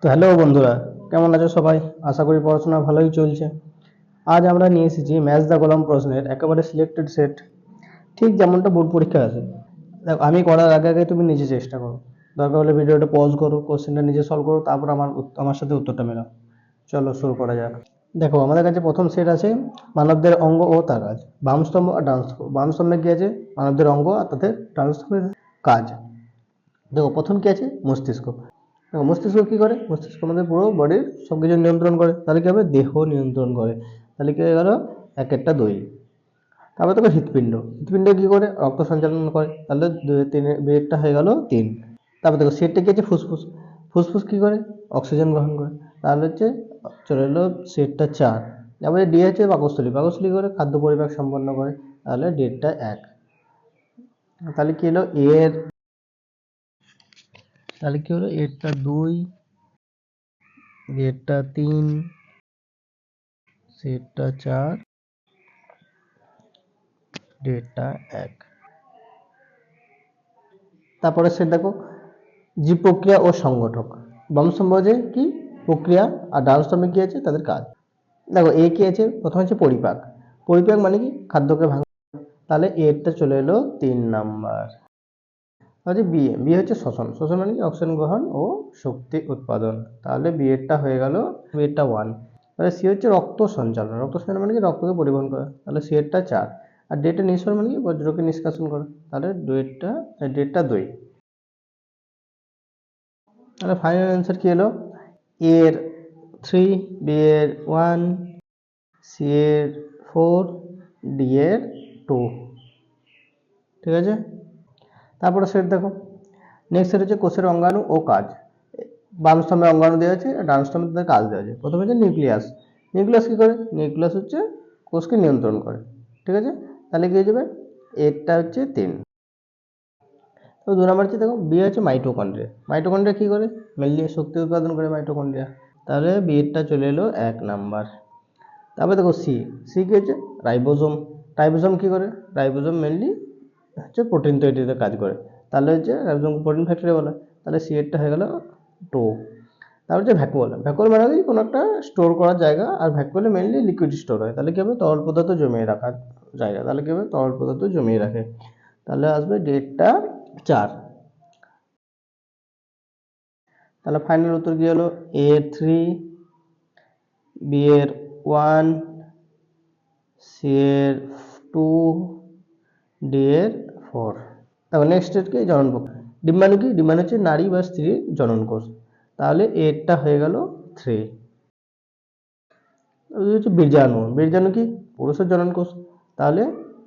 তো হ্যালো বন্ধুরা, কেমন আছো সবাই? আশা করি পড়াশোনা ভালোই চলছে। আজ আমরা নিয়ে এসেছি ম্যাথ দ্য কলাম প্রশ্নের একেবারে সিলেক্টেড সেট, ঠিক যেমনটা বোর্ড পরীক্ষায় আসে। দেখো, আমি করার আগে আগে তুমি নিজে চেষ্টা করো। দরকার হলে ভিডিওটা পজ করো, কোশ্চেনটা নিজে সলভ করো, তারপর আমার সাথে উত্তরটা মেলাও। চলো শুরু করা যাক। দেখো, আমাদের কাছে প্রথম সেট আছে মানবদের অঙ্গ ও তার কাজ। বাম স্তম্ভ আর ডান স্তম্ভ। বাম স্তম্ভে কি আছে? মানবদের অঙ্গ আর তাদের ডান স্তম্ভের কাজ। দেখো, প্রথম কি আছে? মস্তিষ্ক। দেখো, মস্তিষ্ক কি করে? মস্তিষ্ক আমাদের পুরো বডির সব কিছু নিয়ন্ত্রণ করে। তাহলে কি হবে? দেহ নিয়ন্ত্রণ করে। তাহলে কি হয়ে গেল? এক একটা দুই। তারপর দেখো হৃৎপিণ্ড। হৃৎপিণ্ড কি করে? রক্ত সঞ্চালন করে। তাহলে দুই তিনের বিয়েরটা হয়ে গেল তিন। তারপর দেখো সেটটা কি আছে? ফুসফুস। ফুসফুস কি করে? অক্সিজেন গ্রহণ করে। তাহলে হচ্ছে চলে এলো সেটটা চার। তারপরে ডি হচ্ছে পাকস্থলী। পাকস্থলী করে খাদ্য পরিপাক সম্পন্ন করে। তাহলে ডেটটা এক। তাহলে কি হলো? এর তাহলে কি হলো? এরটা দুই, এরটা তিন, সেটটা চার, ডেটটা এক। তারপরে সেট দেখো, জীব প্রক্রিয়া ও সংগঠক। বাম স্তম্ভ যে কি? প্রক্রিয়া, আর ডান স্তম্ভে কি আছে? তাদের কাজ। দেখো, এ কি আছে? প্রথম হচ্ছে পরিপাক। পরিপাক মানে কি? খাদ্যকে ভাঙা। তাহলে এরটা চলে এলো তিন নাম্বার। হচ্ছে বি। বি হচ্ছে শ্বসন। শ্বসন মানে কি? অক্সিজেন গ্রহণ ও শক্তি উৎপাদন। তাহলে বি এরটা হয়ে গেল, বি এরটা ওয়ান। তাহলে সি হচ্ছে রক্ত সঞ্চালন। রক্ত সঞ্চালন মানে কি? রক্তকে পরিবহন করা। তাহলে সি এরটা চার। আর ডেটা নিঃসরণ মানে কি? বজ্রকে নিষ্কাশন করা। তাহলে ডেটটা দুই। তাহলে ফাইনাল অ্যান্সার কি হলো? এর থ্রি, বি এর ওয়ান, সি এর ফোর, ডি এর টু। ঠিক আছে। তারপরে সেট দেখো, নেক্সট সেট হচ্ছে কোষের অঙ্গাণু ও কাজ। বাম স্তম্ভে অঙ্গাণু দেওয়া আছে, ডান স্তম্ভে তাদের কাজ দেওয়া আছে। প্রথমে হচ্ছে নিউক্লিয়াস। নিউক্লিয়াস কি করে? নিউক্লিয়াস হচ্ছে কোষকে নিয়ন্ত্রণ করে। ঠিক আছে। তাহলে কি হয়ে যাবে? এরটা হচ্ছে তিন। তো দু নম্বর হচ্ছে দেখো, বি হচ্ছে মাইটোকন্ড্রিয়া। মাইটোকন্ড্রিয়া কি করে? মেনলি শক্তি উৎপাদন করে মাইটোকন্ড্রিয়া। তাহলে বি এরটা চলে এলো এক নাম্বার। তারপরে দেখো সি। সি কি হচ্ছে? রাইবোজোম। রাইবোজোম কি করে? রাইবোজোম মেনলি হচ্ছে প্রোটিন তৈরিতে কাজ করে। তাহলে হচ্ছে রাইবোজোম প্রোটিন ফ্যাক্টরি বলে। তাহলে সি এরটা হয়ে গেল টু। তারপর হচ্ছে ভ্যাকুয়াল। ভ্যাকুয়াল মানে কি? কোনো একটা স্টোর করার জায়গা, আর ভ্যাকুয়ালে মেনলি লিকুইড স্টোর হয়। তাহলে কি হবে? তরল পদার্থ জমিয়ে রাখার জায়গা। তাহলে কি হবে? তরল পদার্থ জমিয়ে রাখে। তাহলে আসবে ডেটটা চার। তাহলে ফাইনাল উত্তর কি হলো? এ এর থ্রি, বি এর ওয়ান, সি এর টু, ডি এর ফোর। তারপর নেক্সট কি? জনন প্রক্রিয়া। ডিম্বাণু কি? ডিম্বাণু হচ্ছে নারী বা স্ত্রীর জনন কোষ। তাহলে এরটা হয়ে গেল থ্রি। হচ্ছে বীর্যাণু। বীর্যাণু কি? পুরুষের জনন কোষ। তাহলে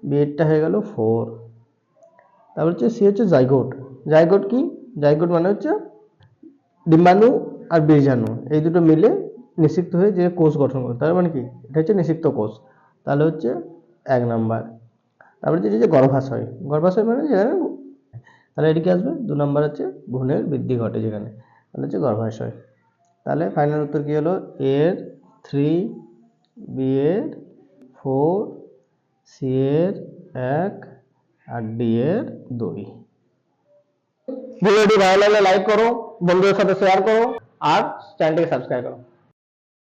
বি এরটা হয়ে গেল ফোর। তারপর হচ্ছে সি হচ্ছে জাইগোট। জাইগোট কি? জাইগোট মানে হচ্ছে ডিম্বাণু আর বীর্যাণু এই দুটো মিলে নিষিক্ত হয়ে যে কোষ গঠন করে। তার মানে কি? এটা হচ্ছে নিষিক্ত কোষ। তাহলে হচ্ছে এক নাম্বার। তারপরে যে গর্ভাশয়। গর্ভাশয় মানে যেখানে, তাহলে এদিকে আসবে দু নাম্বার হচ্ছে ভ্রূণের বৃদ্ধি ঘটে যেখানে। তাহলে হচ্ছে গর্ভাশয়। তাহলে ফাইনাল উত্তর কি হলো? এর থ্রি, বি এর ফোর, সি এর এক, আর ডি এর দুই। ভিডিওটি ভালো লাগলে লাইক করো, বন্ধুদের সাথে শেয়ার করো, আর চ্যানেলটিকে সাবস্ক্রাইব করো।